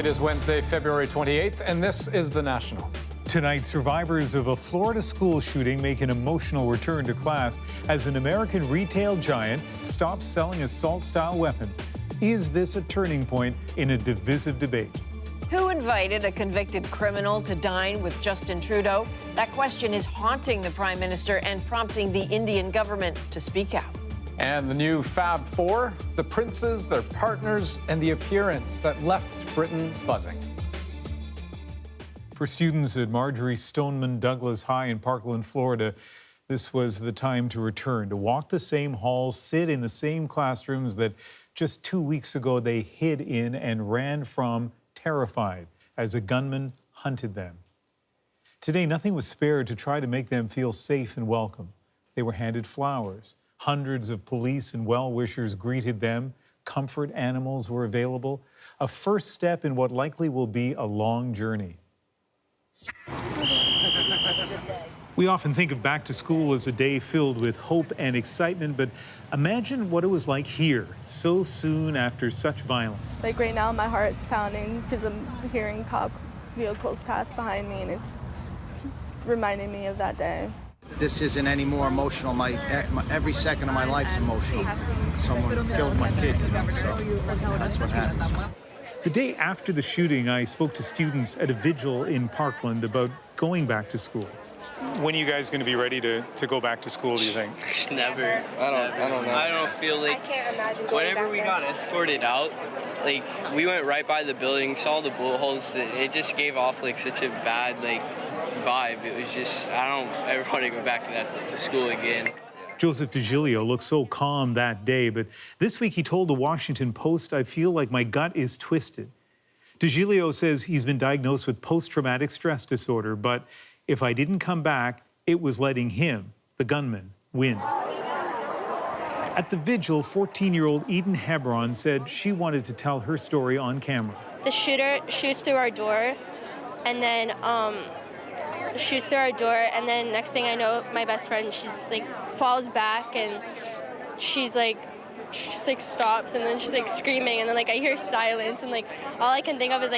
It is Wednesday, February 28th, and this is The National. Tonight, survivors of a Florida school shooting make an emotional return to class as an American retail giant stops selling assault-style weapons. Is this a turning point in a divisive debate? Who invited a convicted criminal to dine with Justin Trudeau? That question is haunting the Prime Minister and prompting the Indian government to speak out. And the new Fab Four, the princes, their partners, and the appearance that left Britain buzzing. For students at Marjorie Stoneman Douglas High in Parkland, Florida, this was the time to return, to walk the same halls, sit in the same classrooms that just 2 weeks ago they hid in and ran from, terrified, as a gunman hunted them. Today, nothing was spared to try to make them feel safe and welcome. They were handed flowers. Hundreds of police and well-wishers greeted them. Comfort animals were available. A first step in what likely will be a long journey. We often think of back to school as a day filled with hope and excitement, but imagine what it was like here, so soon after such violence. Like right now, my heart's pounding because I'm hearing cop vehicles pass behind me, and it's reminding me of that day. This isn't any more emotional. Every second of my life's emotional. Someone killed my kid, so that's what happens. The day after the shooting, I spoke to students at a vigil in Parkland about going back to school. When are you guys going to be ready to go back to school, do you think? Never. I don't know. I don't feel like whenever we got escorted out, like we went right by the building, saw the bullet holes. It just gave off like such a bad vibe. It was just, I don't ever want to go back to school again. Joseph DiGilio looked so calm that day, but this week he told the Washington Post, "I feel like my gut is twisted." DiGilio says he's been diagnosed with post-traumatic stress disorder, but if I didn't come back, it was letting him, the gunman, win. At the vigil, 14-year-old Eden Hebron said she wanted to tell her story on camera. The shooter shoots through our door, and then shoots through our door, and then next thing I know, my best friend, she's like falls back, and she's like stops, and then she's like screaming, and then I hear silence, and all I can think of is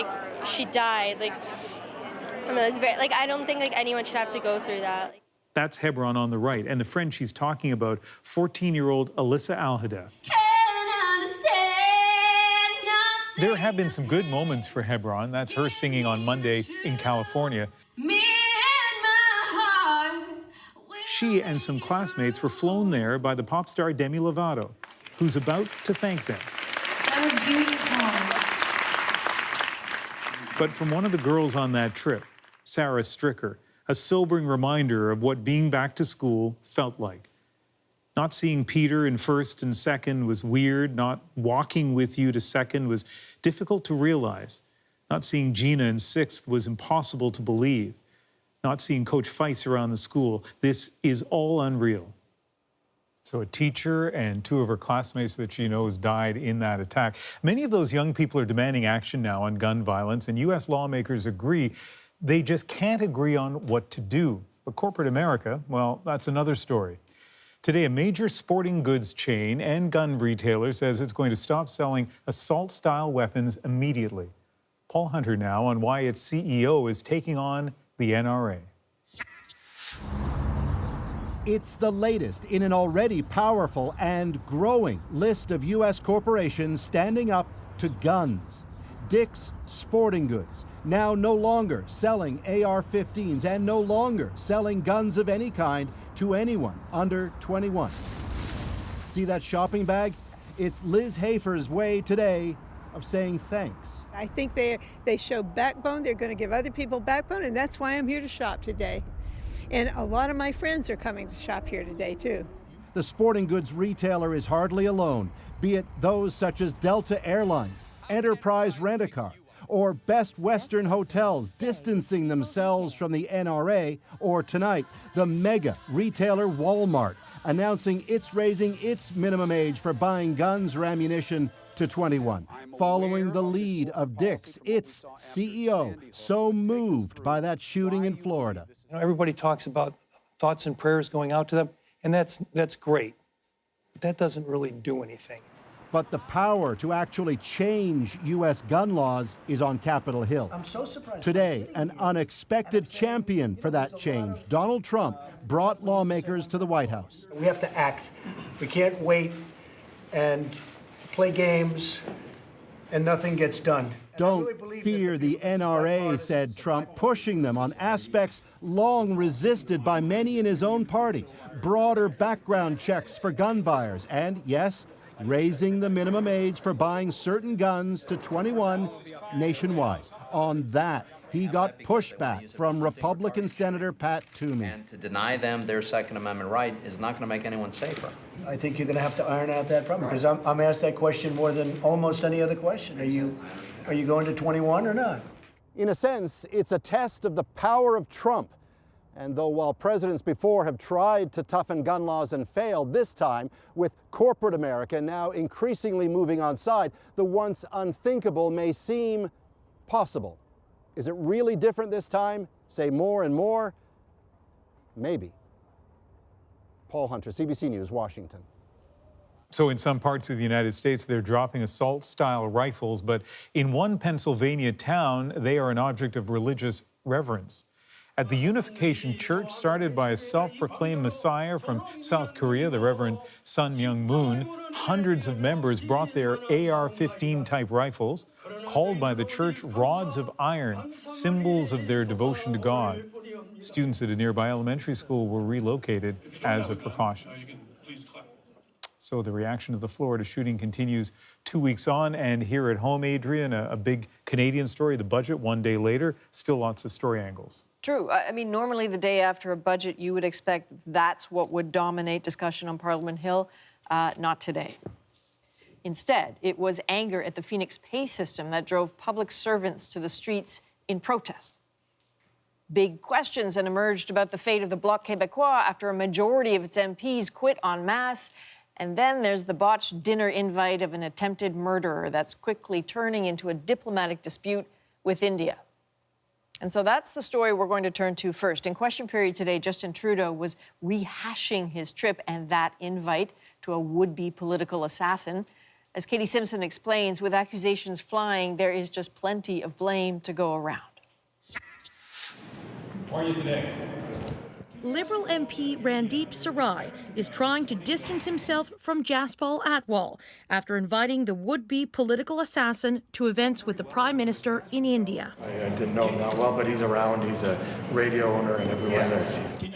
she died. And it was very I don't think anyone should have to go through that. That's Hebron on the right, and the friend she's talking about, 14-year-old Alyssa Alhada. There have been some good moments for Hebron. That's her singing on Monday in California. She and some classmates were flown there by the pop star Demi Lovato, who's about to thank them. That was beautiful. But from one of the girls on that trip, Sarah Stricker, a sobering reminder of what being back to school felt like. Not seeing Peter in first and second was weird. Not walking with you to second was difficult to realize. Not seeing Gina in sixth was impossible to believe. Not seeing Coach Feist around the school, this is all unreal. So a teacher and two of her classmates that she knows died in that attack. Many of those young people are demanding action now on gun violence, and U.S. lawmakers agree they just can't agree on what to do. But corporate America, well, that's another story. Today, a major sporting goods chain and gun retailer says it's going to stop selling assault-style weapons immediately. Paul Hunter now on why its CEO is taking on the NRA. It's the latest in an already powerful and growing list of U.S. corporations standing up to guns. Dick's Sporting Goods, now no longer selling AR-15s and no longer selling guns of any kind to anyone under 21. See that shopping bag? It's Liz Hafer's way today of saying thanks. I think they show backbone. They're going to give other people backbone, and that's why I'm here to shop today. And a lot of my friends are coming to shop here today, too. The sporting goods retailer is hardly alone, be it those such as Delta Airlines, Enterprise Rent-A-Car, or Best Western Hotels distancing themselves from the NRA, or tonight, the mega retailer Walmart announcing it's raising its minimum age for buying guns or ammunition to 21, following the lead of Dick's, its CEO, so moved by that shooting in Florida. Everybody talks about thoughts and prayers going out to them, and that's great. But that doesn't really do anything. But the power to actually change U.S. gun laws is on Capitol Hill. I'm so surprised. Today, an unexpected champion for that change, Donald Trump, brought lawmakers to the White House. We have to act. We can't wait and play games and nothing gets done. Don't fear the NRA, said Trump, pushing them on aspects long resisted by many in his own party. Broader background checks for gun buyers and, yes, raising the minimum age for buying certain guns to 21 nationwide. On that, he got pushback from Republican Senator Pat Toomey. And to deny them their Second Amendment right is not going to make anyone safer. I think you're going to have to iron out that problem because I'm asked that question more than almost any other question. Are you going to 21 or not? In a sense, it's a test of the power of Trump. And though while presidents before have tried to toughen gun laws and failed, this time, with corporate America now increasingly moving on side, the once unthinkable may seem possible. Is it really different this time? Say more and more? Maybe. Paul Hunter, CBC News, Washington. So in some parts of the United States, they're dropping assault-style rifles, but in one Pennsylvania town, they are an object of religious reverence. At the Unification Church, started by a self-proclaimed messiah from South Korea, the Reverend Sun Myung Moon, hundreds of members brought their AR-15 type rifles, called by the church rods of iron, symbols of their devotion to God. Students at a nearby elementary school were relocated as a precaution. So the reaction to the Florida shooting continues 2 weeks on, and here at home, Adrian, a big Canadian story, the budget one day later, still lots of story angles. True. I mean, normally the day after a budget, you would expect that's what would dominate discussion on Parliament Hill. Not today. Instead, it was anger at the Phoenix pay system that drove public servants to the streets in protest. Big questions then emerged about the fate of the Bloc Québécois after a majority of its MPs quit en masse. And then there's the botched dinner invite of an attempted murderer that's quickly turning into a diplomatic dispute with India. And so that's the story we're going to turn to first. In question period today, Justin Trudeau was rehashing his trip and that invite to a would-be political assassin. As Katie Simpson explains, with accusations flying, there is just plenty of blame to go around. How are you today? Liberal MP Randeep Sarai is trying to distance himself from Jaspal Atwal after inviting the would-be political assassin to events with the Prime Minister in India. I didn't know him that well, but he's around. He's a radio owner and everyone there sees him.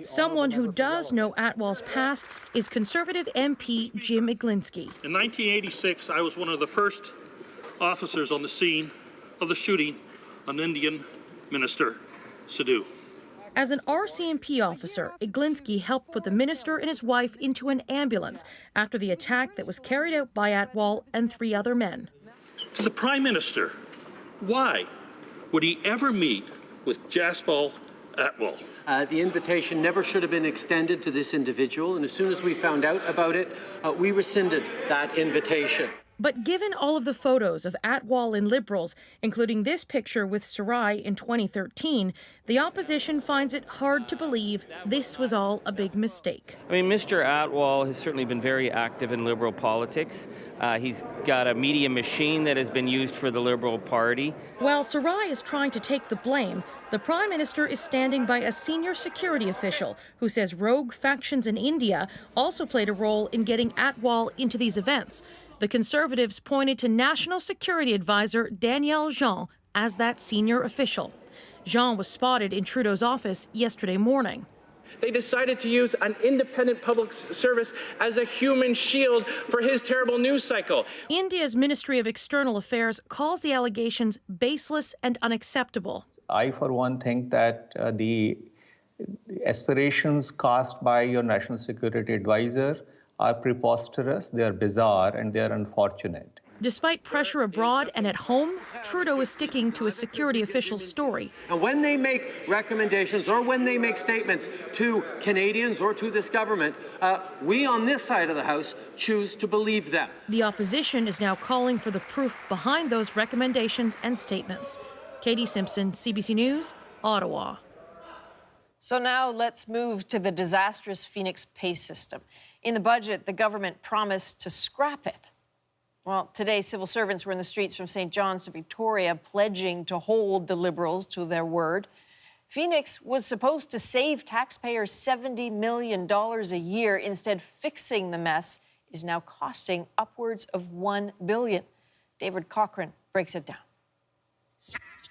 Someone who does know Atwal's past is Conservative MP Jim Iglinski. In 1986, I was one of the first officers on the scene of the shooting on Indian Minister Sidhu. As an RCMP officer, Iglinski helped put the minister and his wife into an ambulance after the attack that was carried out by Atwal and 3 other men. To the Prime Minister, why would he ever meet with Jaspal Atwal? The invitation never should have been extended to this individual, and as soon as we found out about it, we rescinded that invitation. But given all of the photos of Atwal and Liberals, including this picture with Sarai in 2013, the opposition finds it hard to believe this was all a big mistake. I mean, Mr. Atwal has certainly been very active in Liberal politics. He's got a media machine that has been used for the Liberal Party. While Sarai is trying to take the blame, the Prime Minister is standing by a senior security official who says rogue factions in India also played a role in getting Atwal into these events. The Conservatives pointed to National Security Advisor Danielle Jean as that senior official. Jean was spotted in Trudeau's office yesterday morning. They decided to use an independent public service as a human shield for his terrible news cycle. India's Ministry of External Affairs calls the allegations baseless and unacceptable. I, for one, think that the aspirations cast by your National Security Advisor are preposterous, they are bizarre, and they are unfortunate. Despite pressure abroad and at home, Trudeau is sticking to a security official's story. And when they make recommendations or when they make statements to Canadians or to this government, we on this side of the House choose to believe them. The opposition is now calling for the proof behind those recommendations and statements. Katie Simpson, CBC News, Ottawa. So now let's move to the disastrous Phoenix pay system. In the budget, the government promised to scrap it. Well, today, civil servants were in the streets from St. John's to Victoria pledging to hold the Liberals to their word. Phoenix was supposed to save taxpayers $70 million a year. Instead, fixing the mess is now costing upwards of $1 billion. David Cochran breaks it down.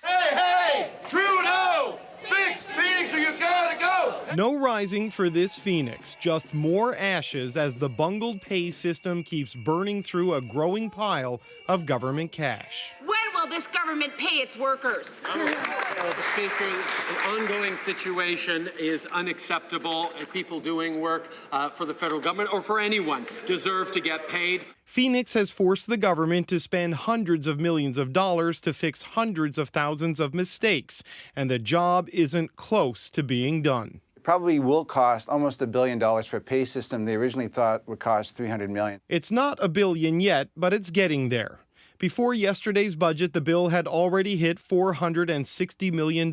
Hey, Trudeau! Fix Phoenix or you gotta go! No rising for this Phoenix, just more ashes as the bungled pay system keeps burning through a growing pile of government cash. When will this government pay its workers? Mr. Speaker, the ongoing situation is unacceptable. People doing work for the federal government or for anyone deserve to get paid. Phoenix has forced the government to spend hundreds of millions of dollars to fix hundreds of thousands of mistakes, and the job isn't close to being done. It probably will cost almost $1 billion for a pay system they originally thought would cost $300 million. It's not $1 billion yet, but it's getting there. Before yesterday's budget, the bill had already hit $460 million.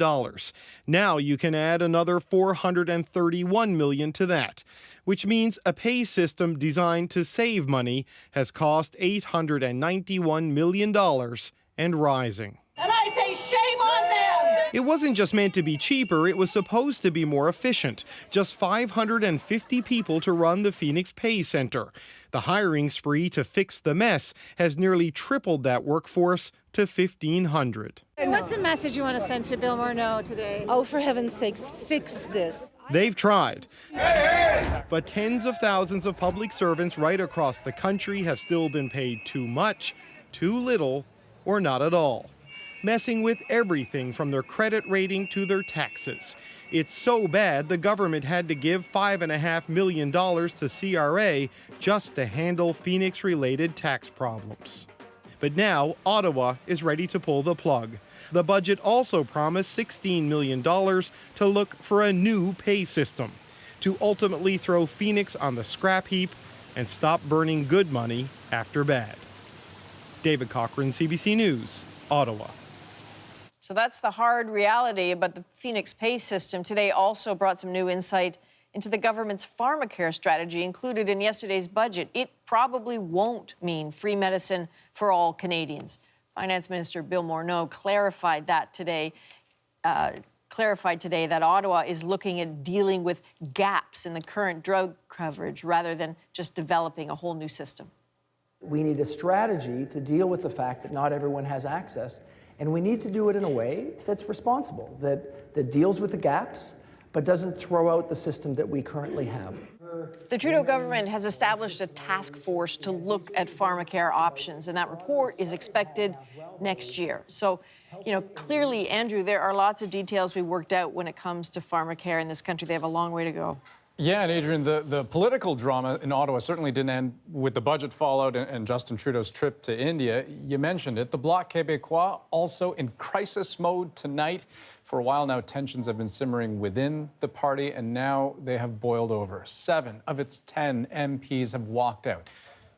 Now you can add another $431 million to that, which means a pay system designed to save money has cost $891 million and rising. And I say shame on them! It wasn't just meant to be cheaper, it was supposed to be more efficient. Just 550 people to run the Phoenix Pay Center. The hiring spree to fix the mess has nearly tripled that workforce to 1,500. What's the message you want to send to Bill Morneau today? Oh, for heaven's sakes, fix this. They've tried. But tens of thousands of public servants right across the country have still been paid too much, too little, or not at all, messing with everything from their credit rating to their taxes. It's so bad the government had to give $5.5 million to CRA just to handle Phoenix-related tax problems. But now Ottawa is ready to pull the plug. The budget also promised $16 million to look for a new pay system, to ultimately throw Phoenix on the scrap heap and stop burning good money after bad. David Cochran, CBC News, Ottawa. So that's the hard reality about the Phoenix pay system. Today also brought some new insight into the government's pharmacare strategy included in yesterday's budget. It probably won't mean free medicine for all Canadians. Finance Minister Bill Morneau clarified today that Ottawa is looking at dealing with gaps in the current drug coverage rather than just developing a whole new system. We need a strategy to deal with the fact that not everyone has access, and we need to do it in a way that's responsible, that deals with the gaps, but doesn't throw out the system that we currently have. The Trudeau government has established a task force to look at pharmacare options, and that report is expected next year. So, clearly, Andrew, there are lots of details we worked out when it comes to pharmacare in this country. They have a long way to go. Yeah, and Adrian, the political drama in Ottawa certainly didn't end with the budget fallout and Justin Trudeau's trip to India. You mentioned it. The Bloc Québécois also in crisis mode tonight. For a while now, tensions have been simmering within the party, and now they have boiled over. 7 of its 10 MPs have walked out.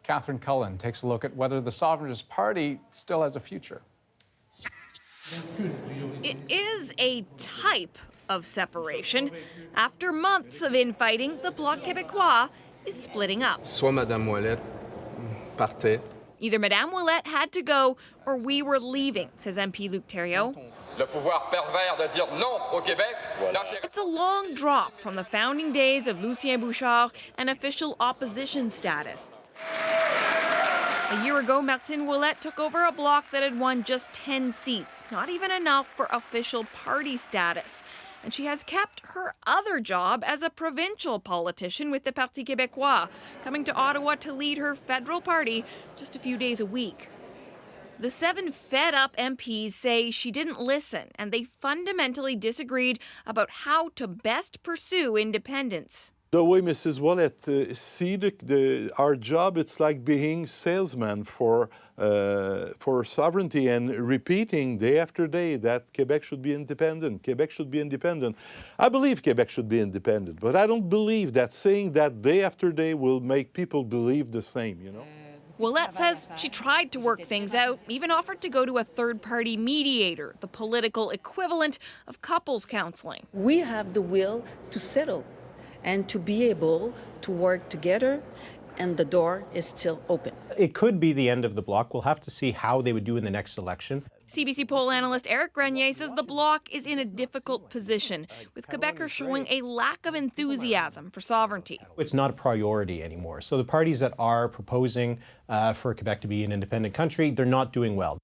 Catherine Cullen takes a look at whether the Sovereignist Party still has a future. It is a type of separation. After months of infighting, the Bloc Québécois is splitting up. Soit Madame Ouellette partait. Either Madame Ouellette had to go or we were leaving, says MP Luc Thériault. Le pouvoir pervers de dire non au Québec. It's a long drop from the founding days of Lucien Bouchard and official opposition status. A year ago, Martine Ouellette took over a bloc that had won just 10 seats, not even enough for official party status. And she has kept her other job as a provincial politician with the Parti Québécois, coming to Ottawa to lead her federal party just a few days a week. The 7 fed-up MPs say she didn't listen, and they fundamentally disagreed about how to best pursue independence. The way Mrs. Ouellette see our job, it's like being salesman for sovereignty and repeating day after day that Quebec should be independent. Quebec should be independent. I believe Quebec should be independent, but I don't believe that saying that day after day will make people believe the same, Ouellette says she tried to work things out, even offered to go to a third-party mediator, the political equivalent of couples counseling. We have the will to settle. and to be able to work together, and the door is still open. It could be the end of the Bloc. We'll have to see how they would do in the next election. CBC poll analyst Eric Grenier says the Bloc is in a difficult position, with Quebecers showing a lack of enthusiasm for sovereignty. It's not a priority anymore. So the parties that are proposing for Quebec to be an independent country, they're not doing well.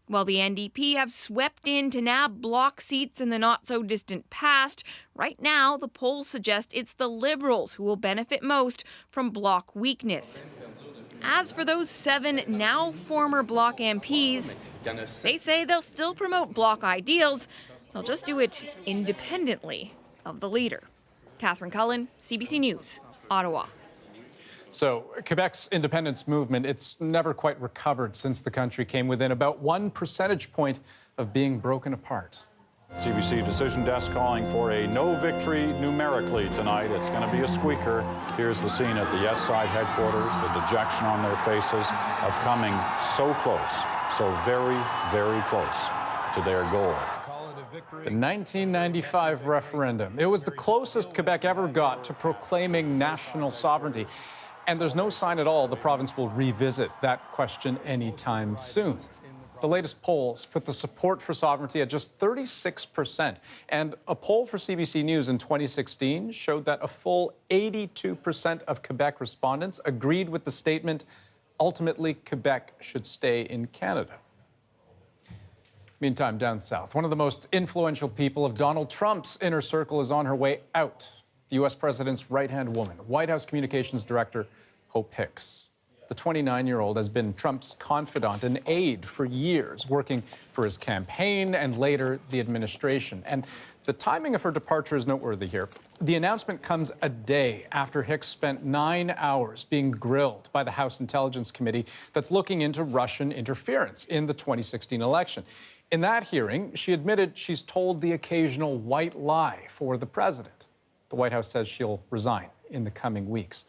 While the NDP have swept in to nab Bloc seats in the not-so-distant past, right now the polls suggest it's the Liberals who will benefit most from Bloc weakness. As for those 7 now former Bloc MPs, they say they'll still promote Bloc ideals. They'll just do it independently of the leader. Catherine Cullen, CBC News, Ottawa. So Quebec's independence movement, it's never quite recovered since the country came within about 1 percentage point of being broken apart. CBC Decision Desk calling for a no victory numerically tonight. It's going to be a squeaker. Here's the scene at the Yes Side headquarters, the dejection on their faces of coming so close, so very, very close to their goal. The 1995 referendum. It was the closest Quebec ever got to proclaiming national sovereignty. And there's no sign at all the province will revisit that question anytime soon. The latest polls put the support for sovereignty at just 36%. And a poll for CBC News in 2016 showed that a full 82% of Quebec respondents agreed with the statement, ultimately, Quebec should stay in Canada. Meantime, down south, one of the most influential people of Donald Trump's inner circle is on her way out. The U.S. president's right-hand woman, White House Communications Director Hope Hicks. The 29-year-old has been Trump's confidant and aide for years, working for his campaign and later the administration. And the timing of her departure is noteworthy here. The announcement comes a day after Hicks spent 9 hours being grilled by the House Intelligence Committee that's looking into Russian interference in the 2016 election. In that hearing, she admitted she's told the occasional white lie for the president. The White House says she'll resign in the coming weeks.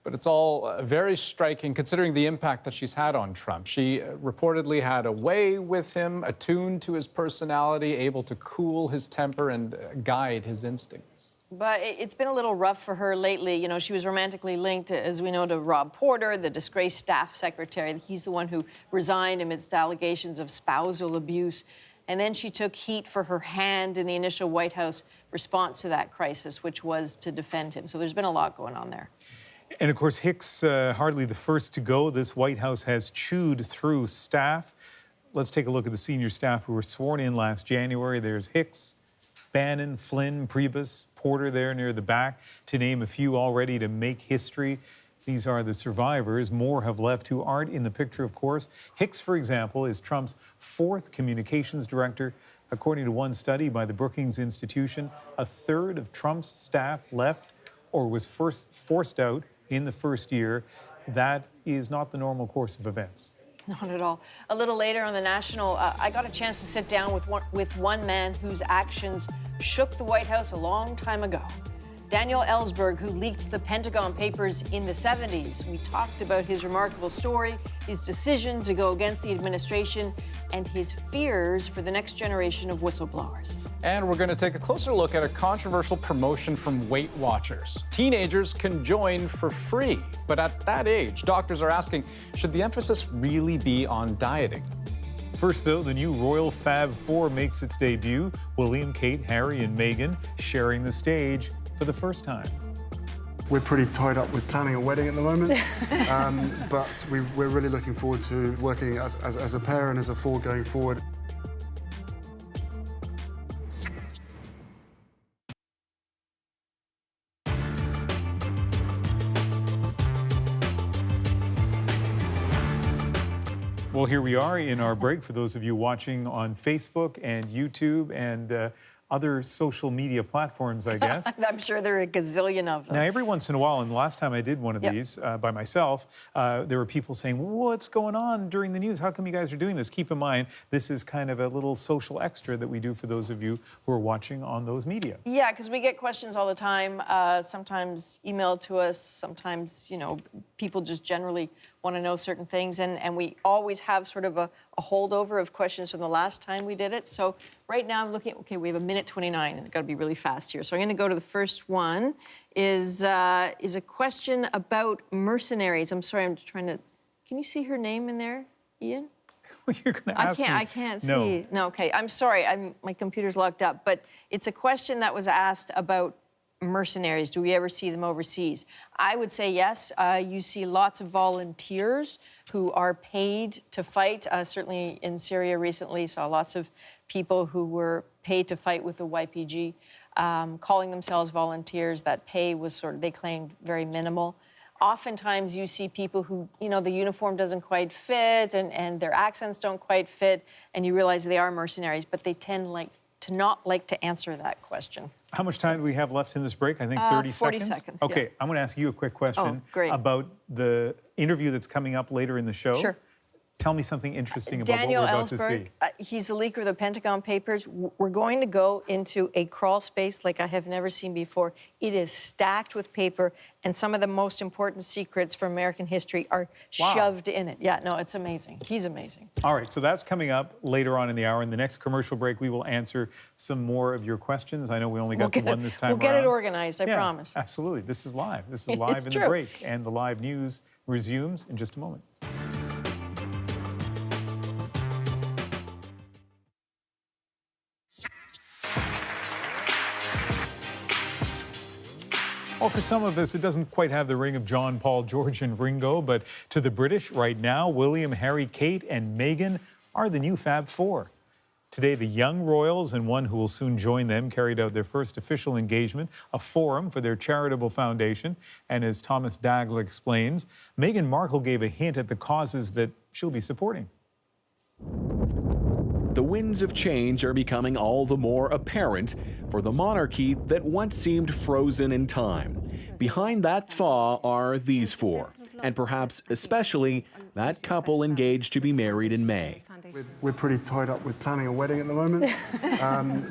But it's all very striking considering the impact that she's had on Trump. She reportedly had a way with him, attuned to his personality, able to cool his temper and guide his instincts. But it's been a little rough for her lately. You know, she was romantically linked, as we know, to Rob Porter, the disgraced staff secretary. He's the one who resigned amidst allegations of spousal abuse. And then she took heat for her hand in the initial White House response to that crisis, which was to defend him. So there's been a lot going on there. And of course, Hicks, hardly the first to go. This White House has chewed through staff. Let's take a look at the senior staff who were sworn in last January. There's Hicks, Bannon, Flynn, Priebus, Porter there near the back, to name a few already to make history. These are the survivors. More have left who aren't in the picture, of course. Hicks, for example, is Trump's 4th communications director. According to one study by the Brookings Institution, a third of Trump's staff left or was forced out in the first year. That is not the normal course of events. Not at all. A little later on the National, I got a chance to sit down with one man whose actions shook the White House a long time ago. Daniel Ellsberg, who leaked the Pentagon papers in the 70s. We talked about his remarkable story, his decision to go against the administration, and his fears for the next generation of whistleblowers. And we're going to take a closer look at a controversial promotion from Weight Watchers. Teenagers can join for free, but at that age, doctors are asking, should the emphasis really be on dieting? First, though, the new Royal Fab Four makes its debut. William, Kate, Harry, and Meghan sharing the stage for the first time. We're pretty tied up with planning a wedding at the moment, but we're really looking forward to working as a pair and as a four going forward. Well, here we are in our break for those of you watching on Facebook and YouTube and other social media platforms, I guess. I'm sure there are a gazillion of them. Now, every once in a while, and the last time I did one of these by myself, there were people saying, what's going on during the news? How come you guys are doing this? Keep in mind, this is kind of a little social extra that we do for those of you who are watching on those media. Yeah, because we get questions all the time, sometimes emailed to us, sometimes, you know, people just generally want to know certain things, and we always have sort of a holdover of questions from the last time we did it. So right now I'm looking, okay, we have 1:29, and I've got to be really fast here. So I'm going to go to the first one, is a question about mercenaries. I'm sorry, I'm trying to, can you see her name in there, Ian? You're going to ask me. I can't see. No, okay, I'm sorry, my computer's locked up, but it's a question that was asked about mercenaries. Do we ever see them overseas? I would say yes. You see lots of volunteers who are paid to fight. Certainly in Syria recently, saw lots of people who were paid to fight with the YPG, calling themselves volunteers. That pay was sort of, they claimed, very minimal. Oftentimes you see people who, you know, the uniform doesn't quite fit and their accents don't quite fit, and you realize they are mercenaries, but they tend to not like to answer that question. How much time do we have left in this break? I think 30 seconds. 40 seconds. Okay, yeah. I'm going to ask you a quick question about the interview that's coming up later in the show. Sure. Tell me something interesting about Daniel what we're about to see. He's the leaker of the Pentagon Papers. We're going to go into a crawl space like I have never seen before. It is stacked with paper, and some of the most important secrets from American history are shoved in it. Yeah, no, it's amazing. He's amazing. All right, so that's coming up later on in the hour. In the next commercial break, we will answer some more of your questions. I know we only got to one this time We'll get around. it organized, I promise. Absolutely. This is live. This is live in the break, and the live news resumes in just a moment. Well, for some of us, it doesn't quite have the ring of John, Paul, George, and Ringo, but to the British right now, William, Harry, Kate, and Meghan are the new Fab Four. Today, the young royals and one who will soon join them carried out their first official engagement, a forum for their charitable foundation. And as Thomas Daigle explains, Meghan Markle gave a hint at the causes that she'll be supporting. The winds of change are becoming all the more apparent for the monarchy that once seemed frozen in time. Behind that thaw are these four, and perhaps especially that couple engaged to be married in May. We're pretty tied up with planning a wedding at the moment,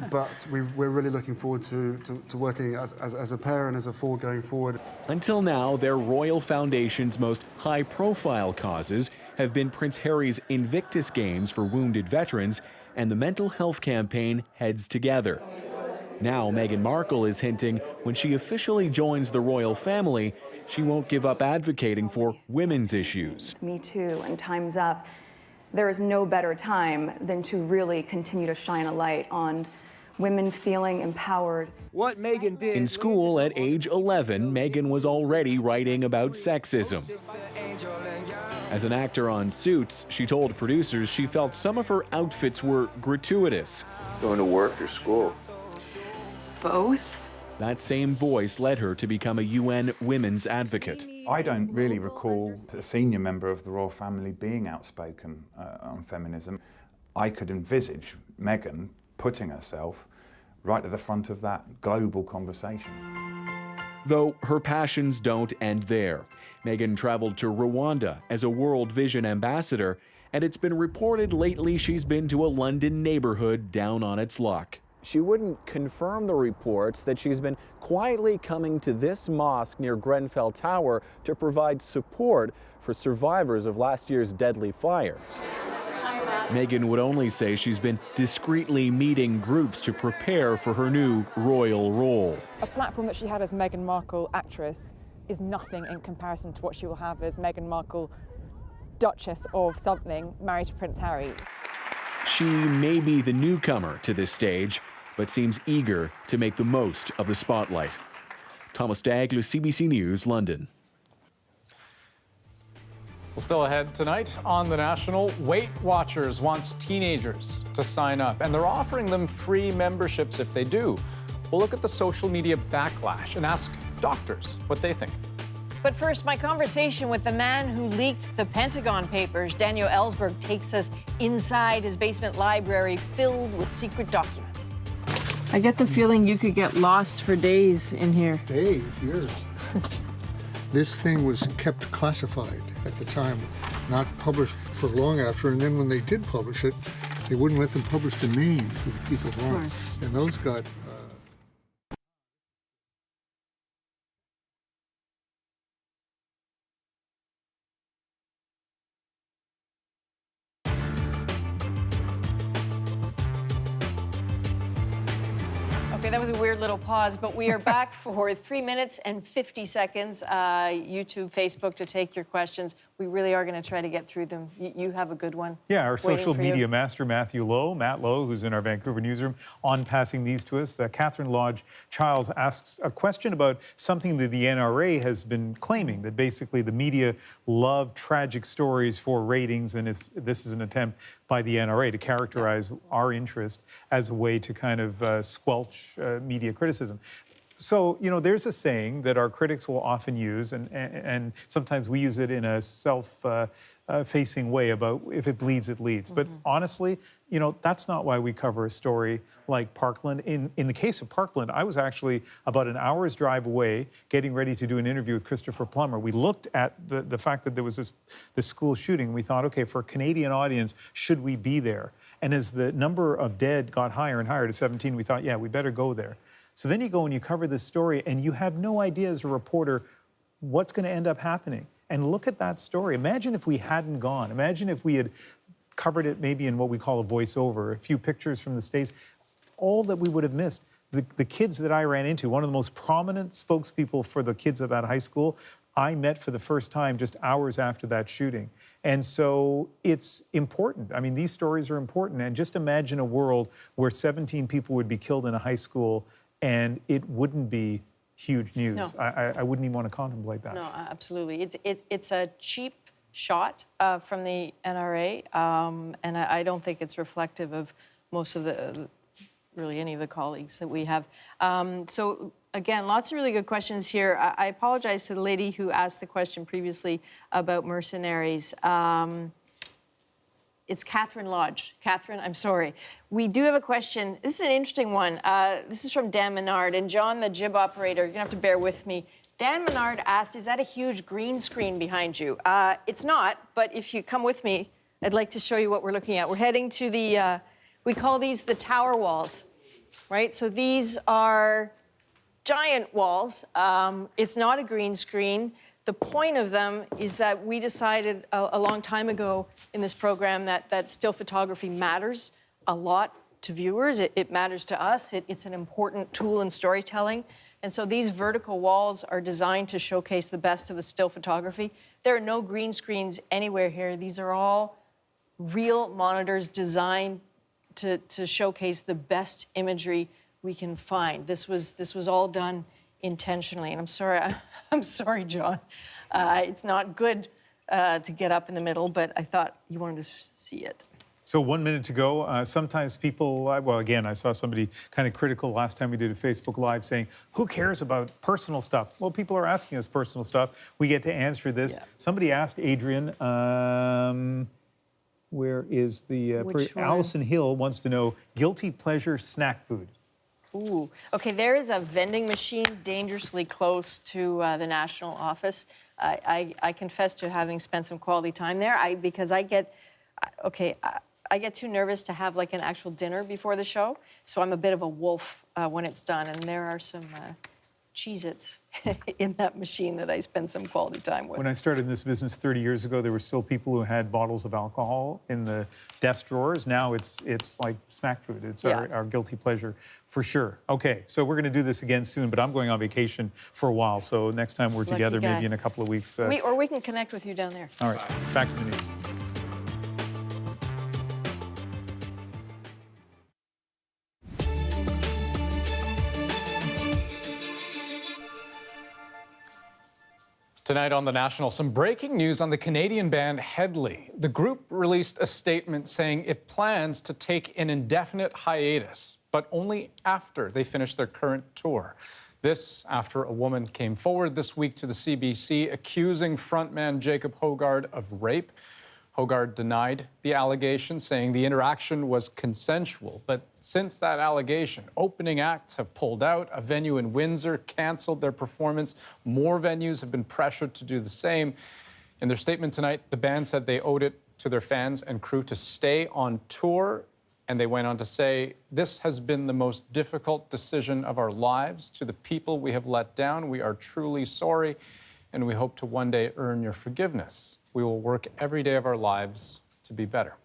but we're really looking forward to working as a pair and as a four going forward. Until now, their royal foundation's most high-profile causes have been Prince Harry's Invictus Games for wounded veterans and the mental health campaign Heads Together. Now, Meghan Markle is hinting when she officially joins the royal family, she won't give up advocating for women's issues. Me Too and Time's Up. There is no better time than to really continue to shine a light on women feeling empowered. What Meghan did. In school at age 11, Meghan was already writing about sexism. As an actor on Suits, she told producers she felt some of her outfits were gratuitous. Going to work or school? Both. That same voice led her to become a UN women's advocate. I don't really recall a senior member of the royal family being outspoken on feminism. I could envisage Meghan putting herself right at the front of that global conversation. Though her passions don't end there. Meghan traveled to Rwanda as a World Vision ambassador, and it's been reported lately she's been to a London neighborhood down on its luck. She wouldn't confirm the reports that she's been quietly coming to this mosque near Grenfell Tower to provide support for survivors of last year's deadly fire. Meghan would only say she's been discreetly meeting groups to prepare for her new royal role. A platform that she had as Meghan Markle actress is nothing in comparison to what she will have as Meghan Markle, Duchess of something, married to Prince Harry. She may be the newcomer to this stage, but seems eager to make the most of the spotlight. Thomas Daigle, CBC News, London. Well, still ahead tonight on The National, Weight Watchers wants teenagers to sign up, and they're offering them free memberships if they do. We'll look at the social media backlash and ask doctors what they think. But first, my conversation with the man who leaked the Pentagon Papers. Daniel Ellsberg takes us inside his basement library filled with secret documents. I get the feeling you could get lost for days in here. Days, years. This thing was kept classified at the time, not published for long after, and then when they did publish it, they wouldn't let them publish the names of the people who were, and those got Okay, that was a weird little pause, but we are back for 3 minutes and 50 seconds. YouTube, Facebook, to take your questions. We really are going to try to get through them. You have a good one. Yeah, our waiting social for you. media master, Matt Lowe, who's in our Vancouver newsroom, on passing these to us. Catherine Lodge Childs asks a question about something that the NRA has been claiming, that basically the media love tragic stories for ratings, and this is an attempt by the NRA to characterize our interest as a way to kind of squelch media criticism. So, you know, there's a saying that our critics will often use, and sometimes we use it in a self-facing way about if it bleeds, it leads. But honestly, you know, that's not why we cover a story like Parkland. In the case of Parkland, I was actually about an hour's drive away getting ready to do an interview with Christopher Plummer. We looked at the fact that there was this school shooting, and we thought, okay, for a Canadian audience, should we be there? And as the number of dead got higher and higher to 17, we thought, yeah, we better go there. So then you go and you cover this story, and you have no idea as a reporter what's going to end up happening. And look at that story. Imagine if we hadn't gone. Imagine if we had covered it maybe in what we call a voiceover, a few pictures from the States, all that we would have missed. The kids that I ran into, one of the most prominent spokespeople for the kids of that high school, I met for the first time just hours after that shooting. And so it's important. I mean, these stories are important. And just imagine a world where 17 people would be killed in a high school and it wouldn't be huge news. No. I wouldn't even want to contemplate that. No, absolutely. It's a cheap shot from the NRA, and I don't think it's reflective of most of really any of the colleagues that we have. So again, lots of really good questions here. I apologize to the lady who asked the question previously about mercenaries. It's Catherine Lodge. Catherine, I'm sorry. We do have a question. This is an interesting one. This is from Dan Menard. And John, the jib operator, you're going to have to bear with me. Dan Menard asked, is that a huge green screen behind you? It's not, but if you come with me, I'd like to show you what we're looking at. We're heading to the, we call these the tower walls, right? So these are giant walls. It's not a green screen. The point of them is that we decided a long time ago in this program that still photography matters a lot to viewers. It matters to us. It's an important tool in storytelling. And so these vertical walls are designed to showcase the best of the still photography. There are no green screens anywhere here. These are all real monitors designed to showcase the best imagery we can find. This was all done intentionally. And I'm sorry, John. It's not good to get up in the middle, but I thought you wanted to see it. So 1 minute to go. Sometimes people, well, again, I saw somebody kind of critical last time we did a Facebook Live saying, who cares about personal stuff? Well, people are asking us personal stuff. We get to answer this. Yeah. Somebody asked Adrian, where is the, Allison Hill wants to know, guilty pleasure snack food. Ooh, okay, there is a vending machine dangerously close to the national office. I confess to having spent some quality time there because I get too nervous to have like an actual dinner before the show. So I'm a bit of a wolf when it's done. And there are some Cheez-Its in that machine that I spend some quality time with. When I started in this business 30 years ago, there were still people who had bottles of alcohol in the desk drawers. Now it's like snack food. It's our guilty pleasure for sure. Okay, so we're going to do this again soon, but I'm going on vacation for a while. So next time we're together, maybe in a couple of weeks. Or we can connect with you down there. All right, back to the news. Tonight on The National, some breaking news on the Canadian band Headley. The group released a statement saying it plans to take an indefinite hiatus, but only after they finish their current tour. This after a woman came forward this week to the CBC accusing frontman Jacob Hogard of rape. Hogard denied the allegation, saying the interaction was consensual. But since that allegation, opening acts have pulled out. A venue in Windsor canceled their performance. More venues have been pressured to do the same. In their statement tonight, the band said they owed it to their fans and crew to stay on tour. And they went on to say, this has been the most difficult decision of our lives. To the people we have let down, we are truly sorry, and we hope to one day earn your forgiveness. We will work every day of our lives to be better.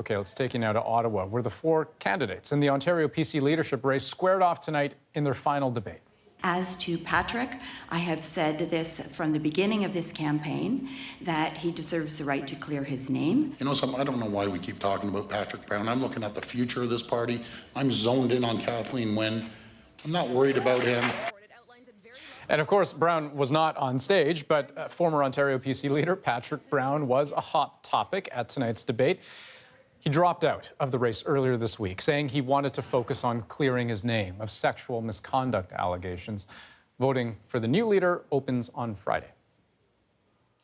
Okay, let's take you now to Ottawa, where the 4 candidates in the Ontario PC leadership race squared off tonight in their final debate. As to Patrick, I have said this from the beginning of this campaign, that he deserves the right to clear his name. You know something, I don't know why we keep talking about Patrick Brown. I'm looking at the future of this party. I'm zoned in on Kathleen Wynne. I'm not worried about him. And of course, Brown was not on stage, but former Ontario PC leader Patrick Brown was a hot topic at tonight's debate. He dropped out of the race earlier this week, saying he wanted to focus on clearing his name of sexual misconduct allegations. Voting for the new leader opens on Friday.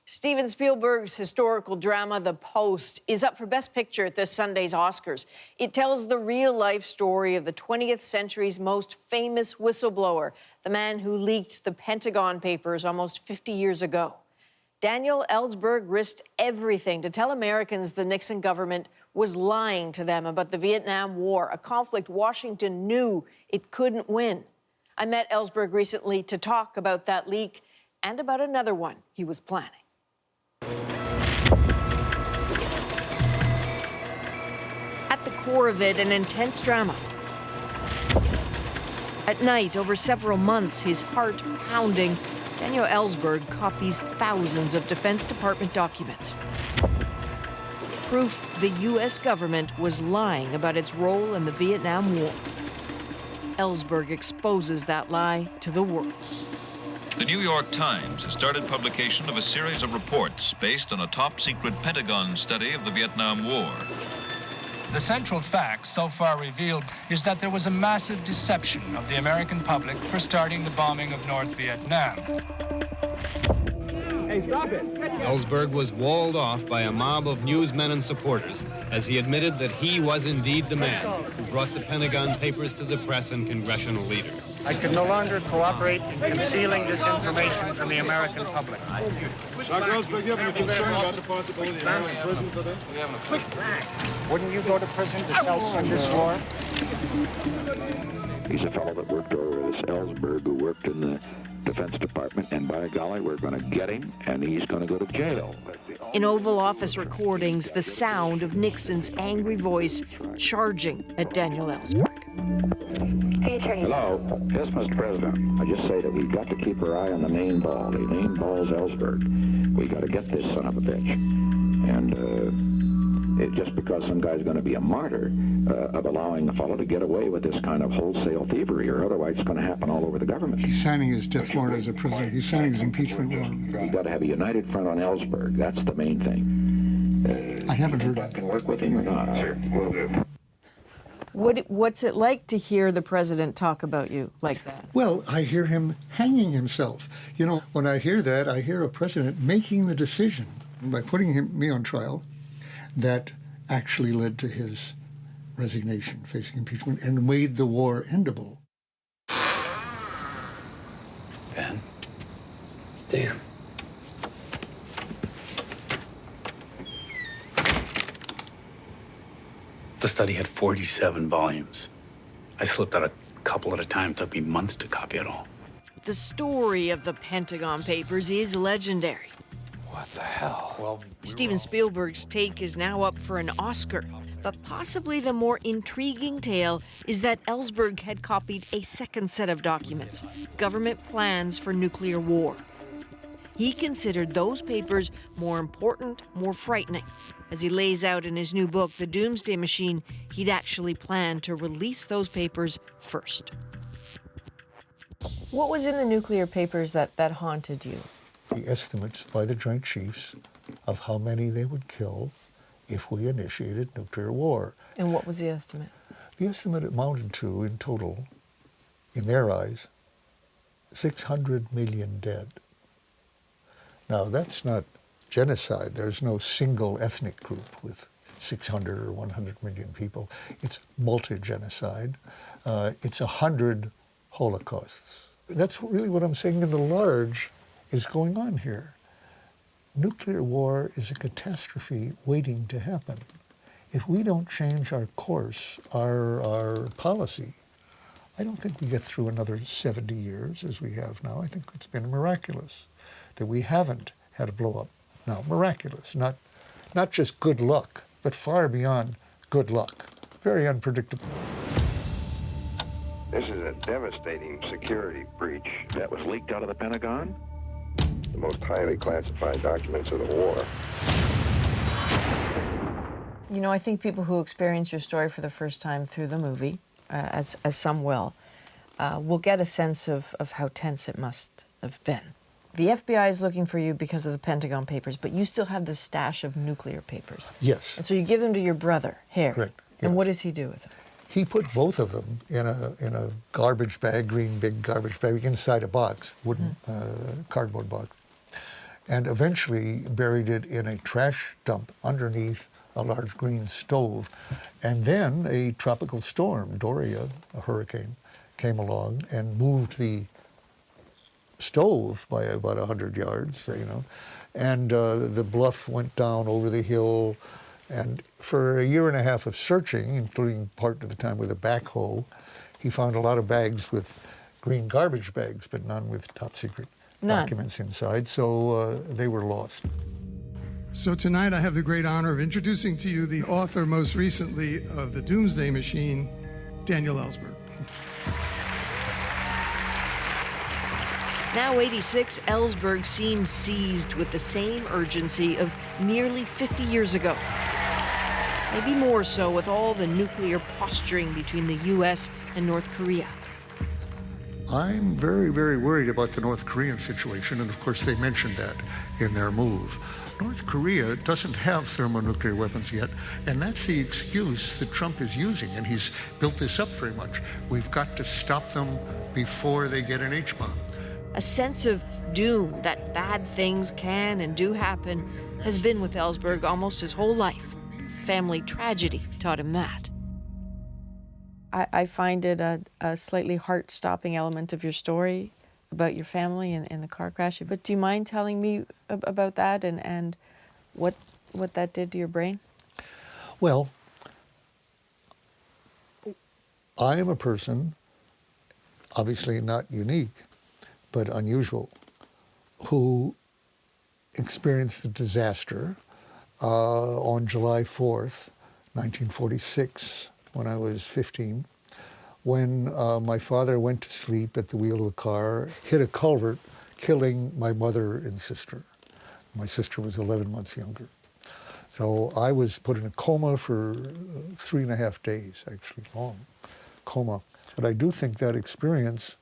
Steven Spielberg's historical drama, The Post, is up for Best Picture at this Sunday's Oscars. It tells the real-life story of the 20th century's most famous whistleblower, the man who leaked the Pentagon Papers almost 50 years ago. Daniel Ellsberg risked everything to tell Americans the Nixon government was lying to them about the Vietnam War, a conflict Washington knew it couldn't win. I met Ellsberg recently to talk about that leak and about another one he was planning. At the core of it, an intense drama. At night, over several months, his heart pounding, Daniel Ellsberg copies thousands of Defense Department documents. Proof the U.S. government was lying about its role in the Vietnam War. Ellsberg exposes that lie to the world. The New York Times has started publication of a series of reports based on a top-secret Pentagon study of the Vietnam War. The central fact so far revealed is that there was a massive deception of the American public for starting the bombing of North Vietnam. Hey, stop it! Ellsberg was walled off by a mob of newsmen and supporters as he admitted that he was indeed the man who brought the Pentagon Papers to the press and congressional leaders. I can no longer cooperate in concealing this information from the American public. Dr. Ellsberg, you have any concern about the possibility of going to prison for this? Wouldn't you go to prison to tell from this war? He's a fellow that worked over this Ellsberg, who worked in the Defense Department, and by golly, we're going to get him, and he's going to go to jail. In Oval Office recordings, the sound of Nixon's angry voice charging at Daniel Ellsberg. Hello. Yes, Mr. President. I just say that we've got to keep our eye on the main ball. The main ball's Ellsberg. We got to get this son of a bitch. And just because some guy's going to be a martyr of allowing the fellow to get away with this kind of wholesale thievery, or otherwise it's going to happen all over the government. He's signing his death warrant as a president. He's signing his impeachment warrant. We've got to have a united front on Ellsberg. That's the main thing. I haven't heard that. Can work with him or not, sir? What's it like to hear the president talk about you like that? Well, I hear him hanging himself. You know, when I hear that, I hear a president making the decision by putting me on trial that actually led to his resignation, facing impeachment, and made the war endable. Ben? Damn. The study had 47 volumes. I slipped out a couple at a time. It took me months to copy it all. The story of the Pentagon Papers is legendary. What the hell? Well, Steven Spielberg's take is now up for an Oscar. But possibly the more intriguing tale is that Ellsberg had copied a second set of documents, government plans for nuclear war. He considered those papers more important, more frightening. As he lays out in his new book, The Doomsday Machine, he'd actually planned to release those papers first. What was in the nuclear papers that haunted you? The estimates by the Joint Chiefs of how many they would kill if we initiated nuclear war. And what was the estimate? The estimate amounted to, in total, in their eyes, 600 million dead. Now, that's not genocide. There's no single ethnic group with 600 or 100 million people. It's multi-genocide. It's 100 holocausts. That's really what I'm saying in the large is going on here. Nuclear war is a catastrophe waiting to happen. If we don't change our course, our policy, I don't think we get through another 70 years as we have now. I think it's been miraculous that we haven't had a blow-up. Now, miraculous, not just good luck, but far beyond good luck. Very unpredictable. This is a devastating security breach that was leaked out of the Pentagon. The most highly classified documents of the war. You know, I think people who experience your story for the first time through the movie, as some will get a sense of how tense it must have been. The FBI is looking for you because of the Pentagon papers, but you still have this stash of nuclear papers. Yes. And so you give them to your brother, Harry. Correct. And yes. what does he do with them? He put both of them in a garbage bag, green big garbage bag, inside a box, wooden cardboard box, and eventually buried it in a trash dump underneath a large green stove. And then a tropical storm, Doria, a hurricane, came along and moved the stove by about 100 yards, you know, and the bluff went down over the hill. And for a year and a half of searching, including part of the time with a backhoe, he found a lot of bags with green garbage bags, but none with top secret documents inside, so they were lost. So tonight I have the great honor of introducing to you the author most recently of The Doomsday Machine, Daniel Ellsberg. Now 86, Ellsberg seems seized with the same urgency of nearly 50 years ago. Maybe more so with all the nuclear posturing between the U.S. and North Korea. I'm very, very worried about the North Korean situation, and of course they mentioned that in their move. North Korea doesn't have thermonuclear weapons yet, and that's the excuse that Trump is using, and he's built this up very much. We've got to stop them before they get an H-bomb. A sense of doom that bad things can and do happen has been with Ellsberg almost his whole life. Family tragedy taught him that. I find it a slightly heart-stopping element of your story about your family and the car crash. But do you mind telling me about that and what that did to your brain? Well, I am a person, obviously not unique, but unusual, who experienced the disaster on July 4th, 1946, when I was 15, when my father went to sleep at the wheel of a car, hit a culvert, killing my mother and sister. My sister was 11 months younger. So I was put in a coma for 3.5 days, actually, long coma. But I do think that experience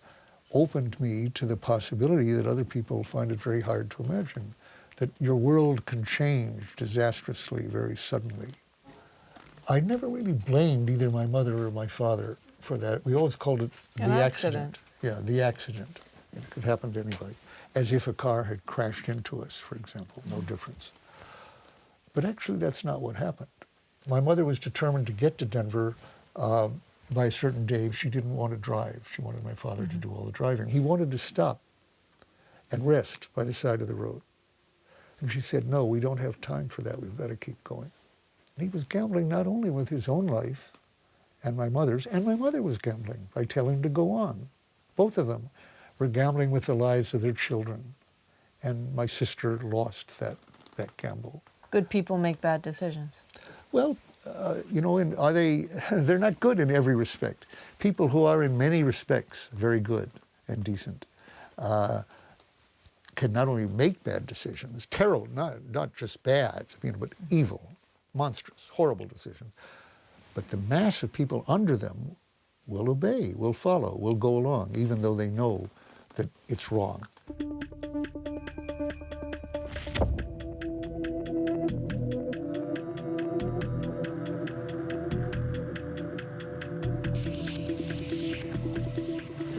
opened me to the possibility that other people find it very hard to imagine, that your world can change disastrously very suddenly. I never really blamed either my mother or my father for that. We always called it the accident. Yeah, the accident. It could happen to anybody. As if a car had crashed into us, for example, no difference. But actually, that's not what happened. My mother was determined to get to Denver by a certain day. She didn't want to drive. She wanted my father to do all the driving. He wanted to stop and rest by the side of the road. And she said, no, we don't have time for that. We've got to keep going. And he was gambling not only with his own life and my mother was gambling by telling him to go on. Both of them were gambling with the lives of their children. And my sister lost that gamble. Good people make bad decisions. Well, you know, they're not good in every respect. People who are in many respects very good and decent can not only make bad decisions, terrible, not just bad, but evil, monstrous, horrible decisions, but the mass of people under them will obey, will follow, will go along, even though they know that it's wrong.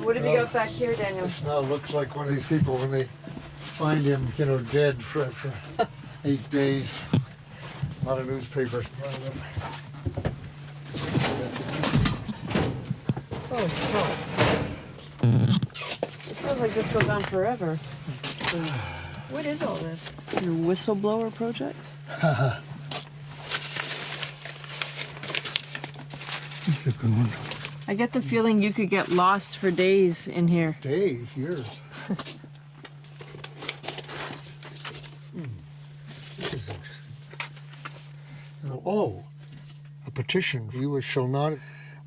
What have you got back here, Daniel? This now looks like one of these people when they find him, dead for 8 days. A lot of newspapers. Oh, it feels like this goes on forever. What is all this? Your whistleblower project? This is a good one. I get the feeling you could get lost for days in here. Days, years. This is interesting. Oh, a petition. The U.S. shall not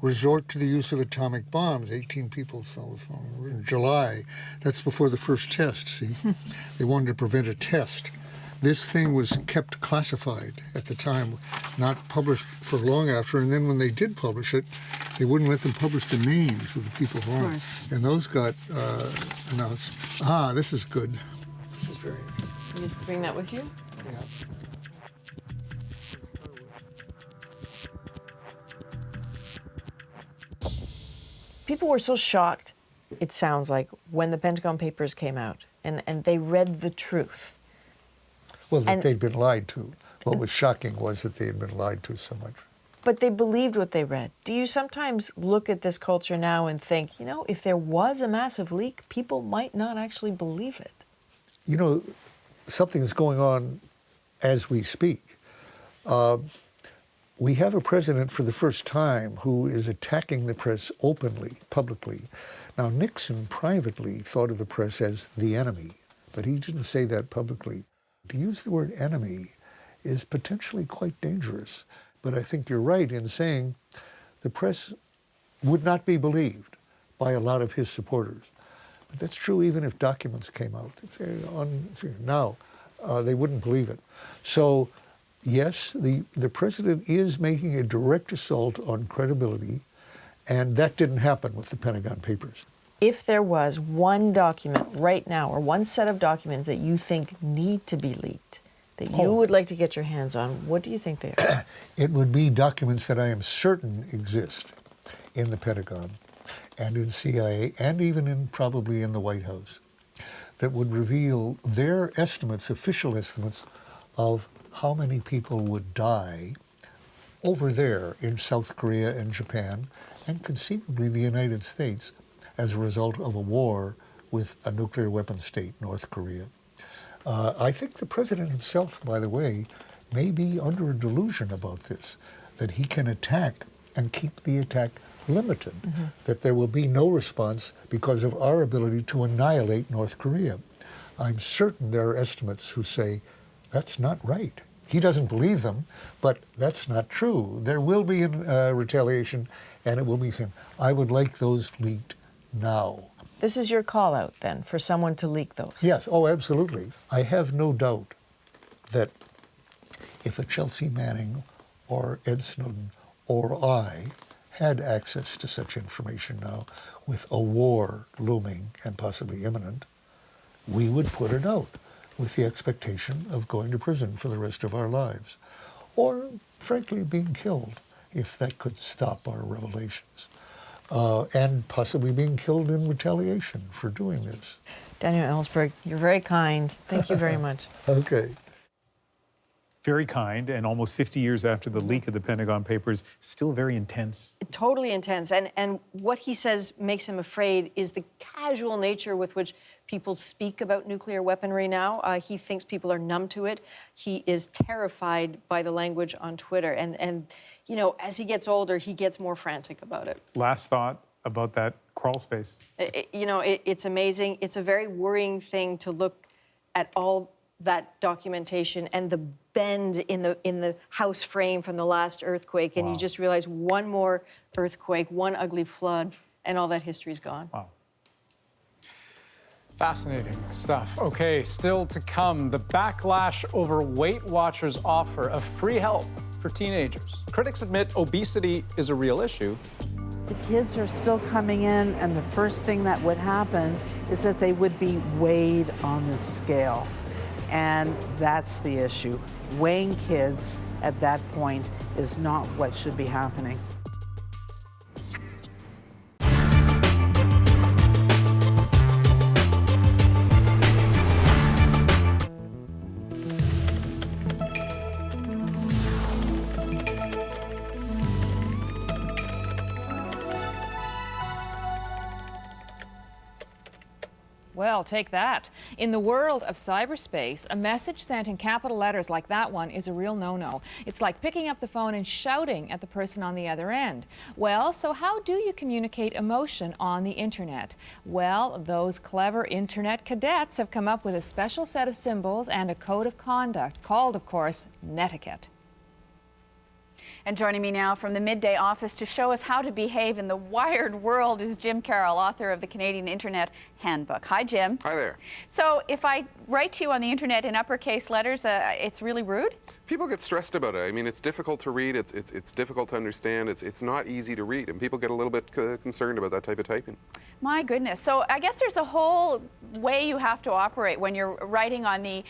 resort to the use of atomic bombs. 18 people saw the phone in July. That's before the first test, see? They wanted to prevent a test. This thing was kept classified at the time, not published for long after, and then when they did publish it, they wouldn't let them publish the names of the people who were. And those got announced. Ah, this is good. This is very interesting. Can you bring that with you? Yeah. People were so shocked, it sounds like, when the Pentagon Papers came out and they read the truth. Well, that they'd been lied to. What was shocking was that they had been lied to so much. But they believed what they read. Do you sometimes look at this culture now and think, you know, if there was a massive leak, people might not actually believe it? You know, something is going on as we speak. We have a president for the first time who is attacking the press openly, publicly. Now, Nixon privately thought of the press as the enemy, but he didn't say that publicly. To use the word enemy is potentially quite dangerous. But I think you're right in saying the press would not be believed by a lot of his supporters. But that's true even if documents came out. Now, they wouldn't believe it. So, yes, the president is making a direct assault on credibility, and that didn't happen with the Pentagon Papers. If there was one document right now, or one set of documents that you think need to be leaked, that you would like to get your hands on, what do you think they are? It would be documents that I am certain exist in the Pentagon and in CIA and even probably in the White House that would reveal their estimates, official estimates, of how many people would die over there in South Korea and Japan and conceivably the United States as a result of a war with a nuclear weapon state, North Korea. I think the president himself, by the way, may be under a delusion about this, that he can attack and keep the attack limited, that there will be no response because of our ability to annihilate North Korea. I'm certain there are estimates who say that's not right. He doesn't believe them, but that's not true. There will be retaliation, and it will be seen. I would like those leaked now. This is your call out, then, for someone to leak those? Yes, oh, absolutely. I have no doubt that if a Chelsea Manning or Ed Snowden or I had access to such information now, with a war looming and possibly imminent, we would put it out with the expectation of going to prison for the rest of our lives, or frankly being killed if that could stop our revelations. And possibly being killed in retaliation for doing this. Daniel Ellsberg, you're very kind. Thank you very much. Okay. Very kind, and almost 50 years after the leak of the Pentagon Papers, still very intense. Totally intense. And what he says makes him afraid is the casual nature with which people speak about nuclear weaponry now. He thinks people are numb to it. He is terrified by the language on Twitter. And you know, as he gets older, he gets more frantic about it. Last thought about that crawl space. It's amazing. It's a very worrying thing to look at all that documentation and the bend in the house frame from the last earthquake, and you just realize one more earthquake, one ugly flood, and all that history's gone. Wow. Fascinating stuff. Okay, still to come, the backlash over Weight Watchers' offer of free help for teenagers. Critics admit obesity is a real issue. The kids are still coming in, and the first thing that would happen is that they would be weighed on the scale. And that's the issue. Weighing kids at that point is not what should be happening. Well, take that. In the world of cyberspace, a message sent in capital letters like that one is a real no-no. It's like picking up the phone and shouting at the person on the other end. Well, so how do you communicate emotion on the internet? Well, those clever internet cadets have come up with a special set of symbols and a code of conduct called, of course, netiquette. And joining me now from the Midday office to show us how to behave in the wired world is Jim Carroll, author of the Canadian Internet Handbook. Hi, Jim. Hi there. So if I write to you on the internet in uppercase letters, it's really rude? People get stressed about it. I mean, it's difficult to read. It's difficult to understand. It's not easy to read, and people get a little bit concerned about that type of typing. My goodness. So I guess there's a whole way you have to operate when you're writing on the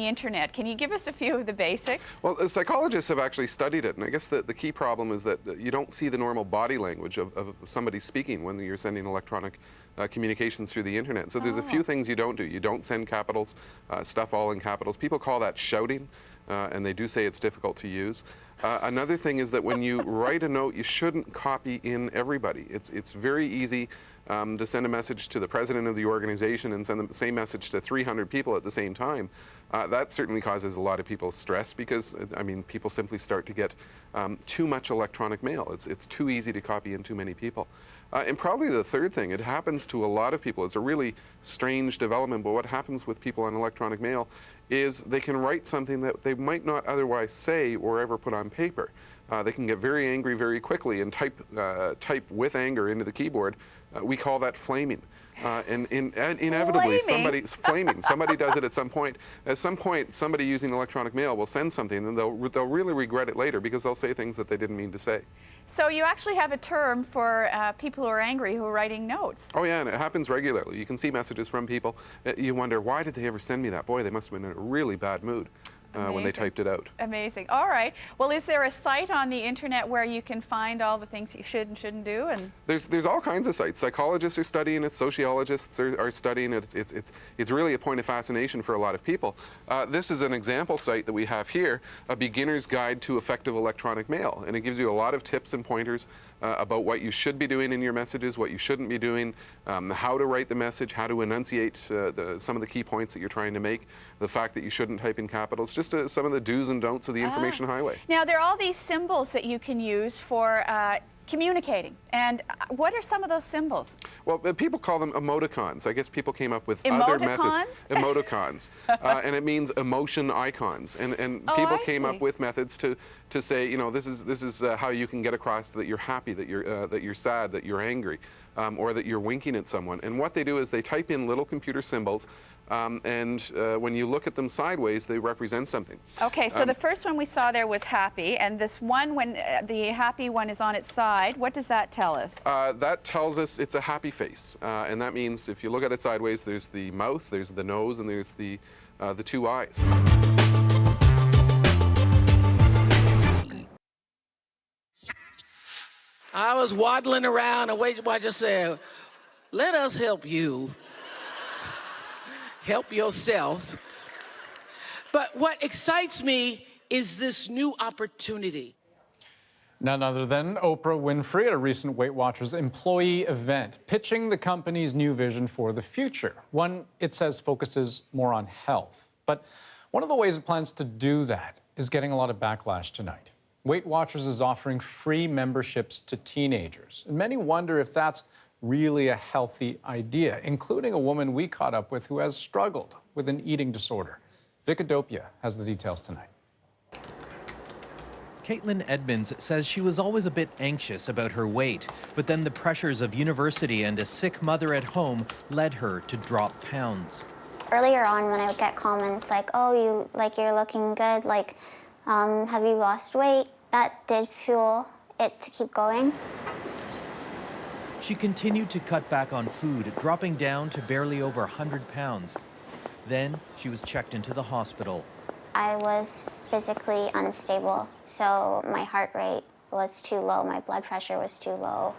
internet. Can you give us a few of the basics? Well, psychologists have actually studied it, and I guess the key problem is that you don't see the normal body language of somebody speaking when you're sending electronic communications through the internet. So there's a few things you don't do. You don't send capitals, stuff all in capitals. People call that shouting, and they do say it's difficult to use. Another thing is that when you write a note, you shouldn't copy in everybody. It's very easy to send a message to the president of the organization and send the same message to 300 people at the same time. That certainly causes a lot of people stress because, I mean, people simply start to get too much electronic mail. It's too easy to copy in too many people. And probably the third thing, it happens to a lot of people. It's a really strange development, but what happens with people on electronic mail is they can write something that they might not otherwise say or ever put on paper. They can get very angry very quickly and type with anger into the keyboard. We call that flaming. And inevitably, somebody's flaming. Somebody does it at some point. At some point, somebody using electronic mail will send something, and they'll really regret it later because they'll say things that they didn't mean to say. So you actually have a term for people who are angry who are writing notes. Oh yeah, and it happens regularly. You can see messages from people. You wonder, why did they ever send me that? Boy, they must have been in a really bad mood when they typed it out. Amazing. All right. Well, is there a site on the internet where you can find all the things you should and shouldn't do? And there's all kinds of sites. Psychologists are studying it. Sociologists are studying it. It's really a point of fascination for a lot of people. This is an example site that we have here, a beginner's guide to effective electronic mail, and it gives you a lot of tips and pointers about what you should be doing in your messages, what you shouldn't be doing, how to write the message, how to enunciate some of the key points that you're trying to make, the fact that you shouldn't type in capitals, just some of the do's and don'ts of the information highway. Now, there are all these symbols that you can use for communicating. And what are some of those symbols? Well, people call them emoticons. I guess people came up with other methods. Emoticons. And it means emotion icons. And people came up with methods to say, you know, this is how you can get across that you're happy, that you're sad, that you're angry, or that you're winking at someone. And what they do is they type in little computer symbols, and when you look at them sideways, they represent something. Okay, so the first one we saw there was happy, and this one, when the happy one is on its side, what does that tell us? That tells us it's a happy face, and that means if you look at it sideways, there's the mouth, there's the nose, and there's the two eyes. I was waddling around and I just said, let us help you. Help yourself. But what excites me is this new opportunity. None other than Oprah Winfrey at a recent Weight Watchers employee event, pitching the company's new vision for the future. One, it says, focuses more on health. But one of the ways it plans to do that is getting a lot of backlash tonight. Weight Watchers is offering free memberships to teenagers. And many wonder if that's really a healthy idea, including a woman we caught up with who has struggled with an eating disorder. Vicadopia has the details tonight. Caitlin Edmonds says she was always a bit anxious about her weight, but then the pressures of university and a sick mother at home led her to drop pounds. Earlier on, when I would get comments like, "Oh, you're looking good. Have you lost weight?" That did fuel it to keep going. She continued to cut back on food, dropping down to barely over 100 pounds. Then she was checked into the hospital. I was physically unstable, so my heart rate was too low, my blood pressure was too low.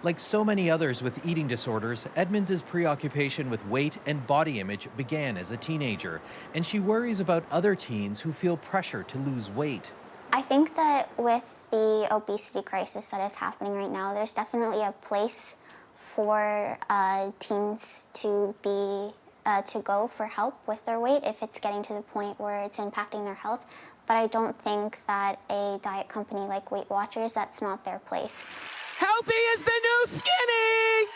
Like so many others with eating disorders, Edmonds' preoccupation with weight and body image began as a teenager, and she worries about other teens who feel pressure to lose weight. I think that with the obesity crisis that is happening right now, there's definitely a place for teens to go for help with their weight if it's getting to the point where it's impacting their health. But I don't think that a diet company like Weight Watchers, that's not their place. Healthy is the new skinny!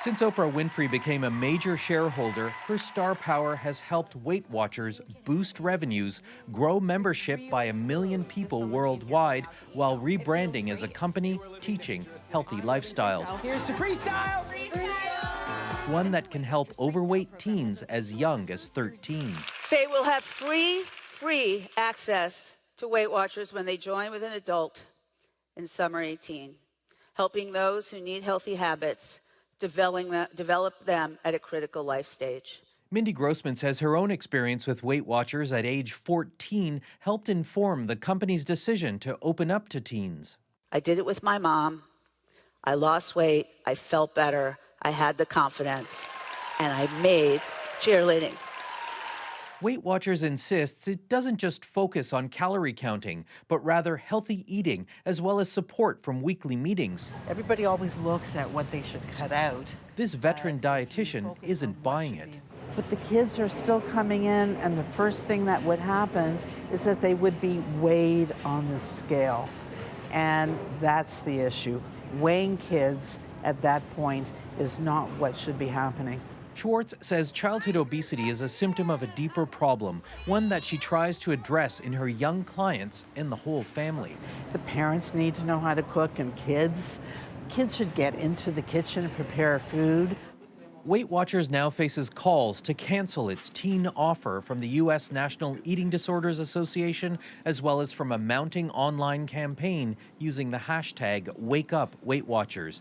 Since Oprah Winfrey became a major shareholder, her star power has helped Weight Watchers boost revenues, grow membership by 1 million people worldwide, while rebranding as a company teaching healthy lifestyles. Here's the freestyle! One that can help overweight teens as young as 13. They will have free access to Weight Watchers when they join with an adult in summer 18, helping those who need healthy habits develop them at a critical life stage. Mindy Grossman says her own experience with Weight Watchers at age 14 helped inform the company's decision to open up to teens. I did it with my mom. I lost weight. I felt better. I had the confidence. And I made cheerleading. Weight Watchers insists it doesn't just focus on calorie counting, but rather healthy eating, as well as support from weekly meetings. Everybody always looks at what they should cut out. This veteran dietitian isn't buying it. But the kids are still coming in, and the first thing that would happen is that they would be weighed on the scale. And that's the issue. Weighing kids at that point is not what should be happening. Schwartz says childhood obesity is a symptom of a deeper problem, one that she tries to address in her young clients and the whole family. The parents need to know how to cook, and kids should get into the kitchen and prepare food. Weight Watchers now faces calls to cancel its teen offer from the U.S. National Eating Disorders Association, as well as from a mounting online campaign using the hashtag #WakeUpWeightWatchers.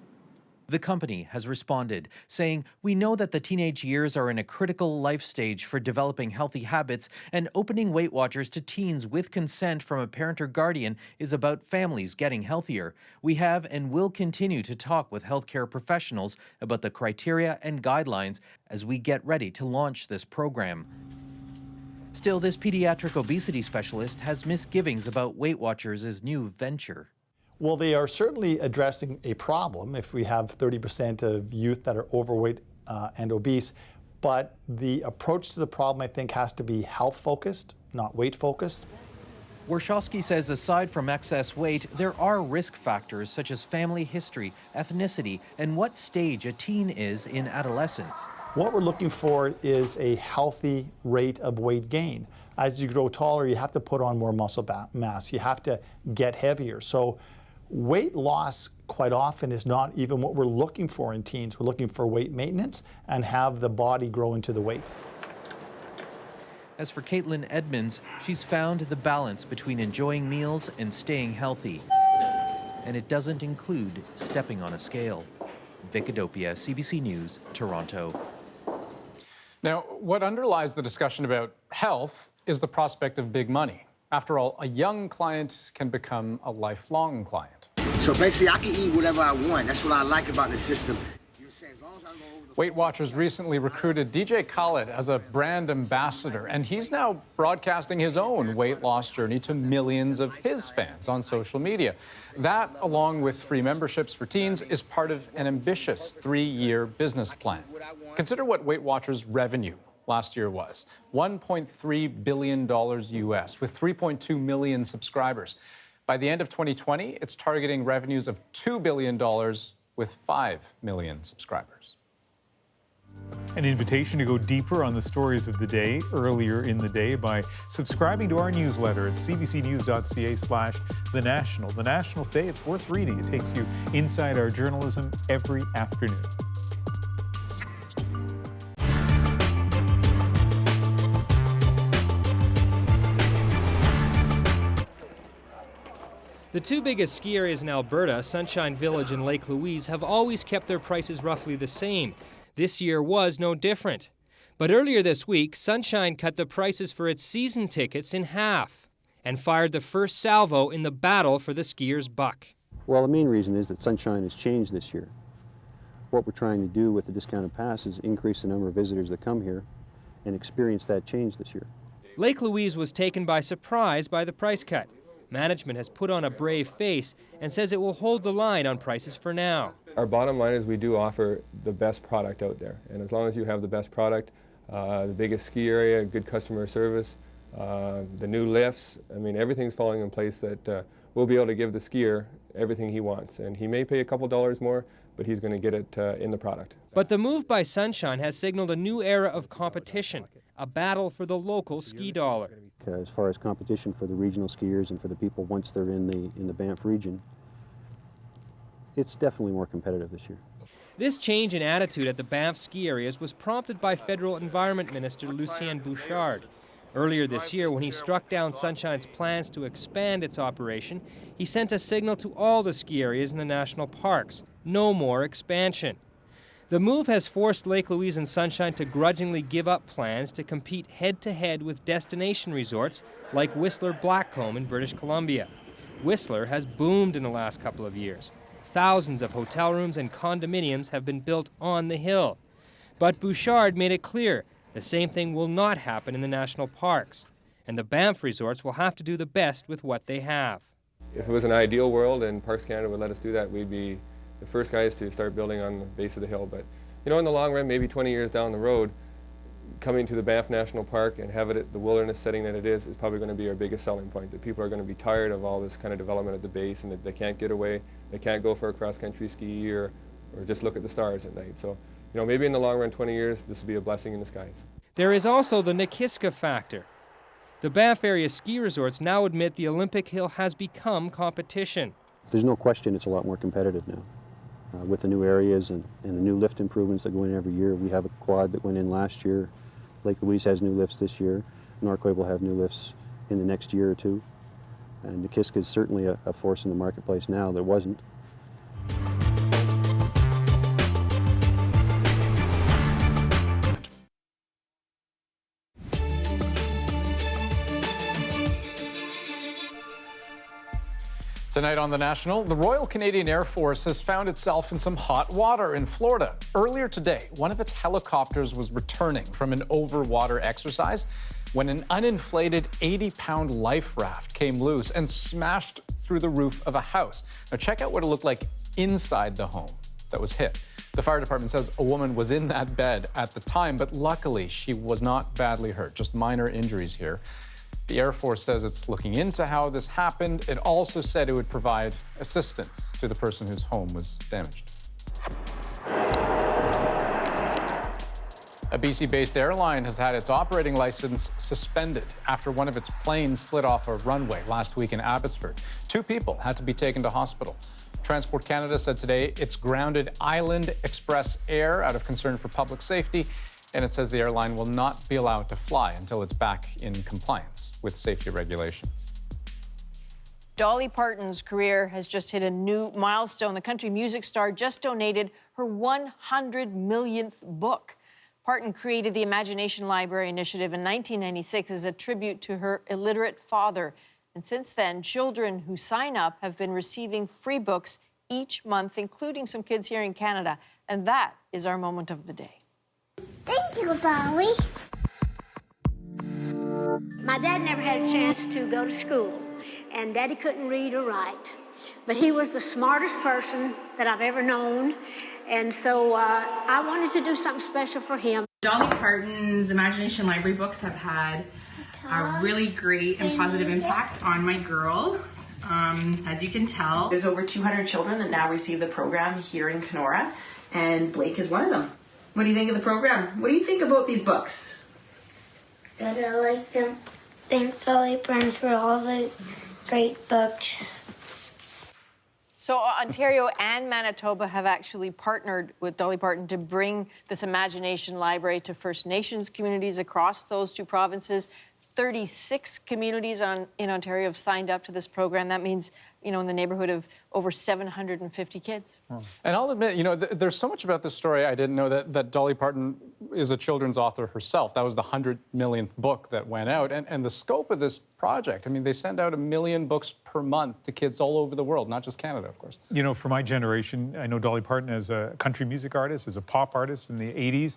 The company has responded, saying, "We know that the teenage years are in a critical life stage for developing healthy habits, and opening Weight Watchers to teens with consent from a parent or guardian is about families getting healthier. We have and will continue to talk with healthcare professionals about the criteria and guidelines as we get ready to launch this program." Still, this pediatric obesity specialist has misgivings about Weight Watchers' new venture. Well, they are certainly addressing a problem if we have 30% of youth that are overweight and obese, but the approach to the problem, I think, has to be health-focused, not weight-focused. Warshawski says aside from excess weight, there are risk factors such as family history, ethnicity, and what stage a teen is in adolescence. What we're looking for is a healthy rate of weight gain. As you grow taller, you have to put on more muscle mass. You have to get heavier. So weight loss quite often is not even what we're looking for in teens. We're looking for weight maintenance and have the body grow into the weight. As for Caitlin Edmonds, she's found the balance between enjoying meals and staying healthy. And it doesn't include stepping on a scale. Vic Adopia, CBC News, Toronto. Now, what underlies the discussion about health is the prospect of big money. After all, a young client can become a lifelong client. So basically, I can eat whatever I want. That's what I like about the system. Weight Watchers recently recruited DJ Khaled as a brand ambassador, and he's now broadcasting his own weight loss journey to millions of his fans on social media. That, along with free memberships for teens, is part of an ambitious 3-year business plan. Consider what Weight Watchers' revenue last year was, $1.3 billion US, with 3.2 million subscribers. By the end of 2020, it's targeting revenues of $2 billion with 5 million subscribers. An invitation to go deeper on the stories of the day earlier in the day by subscribing to our newsletter at cbcnews.ca/The National. The National today, it's worth reading. It takes you inside our journalism every afternoon. The two biggest ski areas in Alberta, Sunshine Village and Lake Louise, have always kept their prices roughly the same. This year was no different. But earlier this week, Sunshine cut the prices for its season tickets in half and fired the first salvo in the battle for the skiers' buck. Well, the main reason is that Sunshine has changed this year. What we're trying to do with the discounted pass is increase the number of visitors that come here and experience that change this year. Lake Louise was taken by surprise by the price cut. Management has put on a brave face and says it will hold the line on prices for now. Our bottom line is we do offer the best product out there. And as long as you have the best product, the biggest ski area, good customer service, the new lifts, I mean, everything's falling in place that we'll be able to give the skier everything he wants. And he may pay a couple dollars more, but he's going to get it in the product. But the move by Sunshine has signaled a new era of competition, a battle for the local ski dollar. As far as competition for the regional skiers and for the people once they're in the Banff region, it's definitely more competitive this year. This change in attitude at the Banff ski areas was prompted by Federal Environment Minister Lucien Bouchard. Earlier this year, when he struck down Sunshine's plans to expand its operation, he sent a signal to all the ski areas in the national parks: no more expansion. The move has forced Lake Louise and Sunshine to grudgingly give up plans to compete head-to-head with destination resorts like Whistler Blackcomb in British Columbia. Whistler has boomed in the last couple of years. Thousands of hotel rooms and condominiums have been built on the hill. But Bouchard made it clear the same thing will not happen in the national parks, and the Banff resorts will have to do the best with what they have. If it was an ideal world and Parks Canada would let us do that, we'd be the first guys to start building on the base of the hill. But you know, in the long run, maybe 20 years down the road, coming to the Banff National Park and have it at the wilderness setting that it is probably going to be our biggest selling point, that people are going to be tired of all this kind of development at the base and that they can't get away, they can't go for a cross-country ski or just look at the stars at night. So, you know, maybe in the long run, 20 years, this will be a blessing in disguise. There is also the Nikiska factor. The Banff area ski resorts now admit the Olympic Hill has become competition. There's no question it's a lot more competitive now. With the new areas and the new lift improvements that go in every year. We have a quad that went in last year. Lake Louise has new lifts this year. Norquay will have new lifts in the next year or two. And Nikiska is certainly a force in the marketplace now that wasn't. Tonight on The National, the Royal Canadian Air Force has found itself in some hot water in Florida. Earlier today, one of its helicopters was returning from an overwater exercise when an uninflated 80-pound life raft came loose and smashed through the roof of a house. Now check out what it looked like inside the home that was hit. The fire department says a woman was in that bed at the time, but luckily she was not badly hurt, just minor injuries here. The Air Force says it's looking into how this happened. It also said it would provide assistance to the person whose home was damaged. A BC-based airline has had its operating license suspended after one of its planes slid off a runway last week in Abbotsford. 2 people had to be taken to hospital. Transport Canada said today it's grounded Island Express Air out of concern for public safety, and it says the airline will not be allowed to fly until it's back in compliance with safety regulations. Dolly Parton's career has just hit a new milestone. The country music star just donated her 100 millionth book. Parton created the Imagination Library Initiative in 1996 as a tribute to her illiterate father. And since then, children who sign up have been receiving free books each month, including some kids here in Canada. And that is our moment of the day. Thank you, Dolly. My dad never had a chance to go to school, and Daddy couldn't read or write. But he was the smartest person that I've ever known, and so I wanted to do something special for him. Dolly Parton's Imagination Library books have had a really great and positive impact on my girls, as you can tell. There's over 200 children that now receive the program here in Kenora, and Blake is one of them. What do you think of the program? What do you think about these books? Good, I like them. Thanks, Dolly Parton, for all the great books. So Ontario and Manitoba have actually partnered with Dolly Parton to bring this Imagination Library to First Nations communities across those 2 provinces. 36 communities in Ontario have signed up to this program. That means, you know, in the neighborhood of over 750 kids. And I'll admit, you know, there's so much about this story I didn't know that Dolly Parton is a children's author herself. That was the 100 millionth book that went out. And the scope of this project, I mean, they send out 1 million books per month to kids all over the world, not just Canada, of course. You know, for my generation, I know Dolly Parton as a country music artist, as a pop artist in the 80s.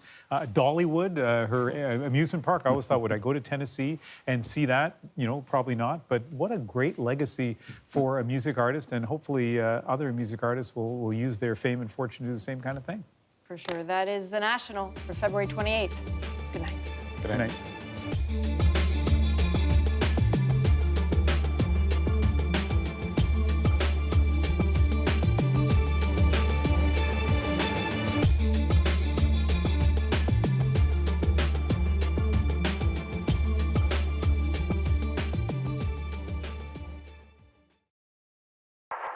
Dollywood, her amusement park, I always thought, would I go to Tennessee and see that? You know, probably not. But what a great legacy for a music artist, and hopefully other music artists will use their fame and fortune to do the same kind of thing. For sure. That is The National for February 28th. Good night. Good night.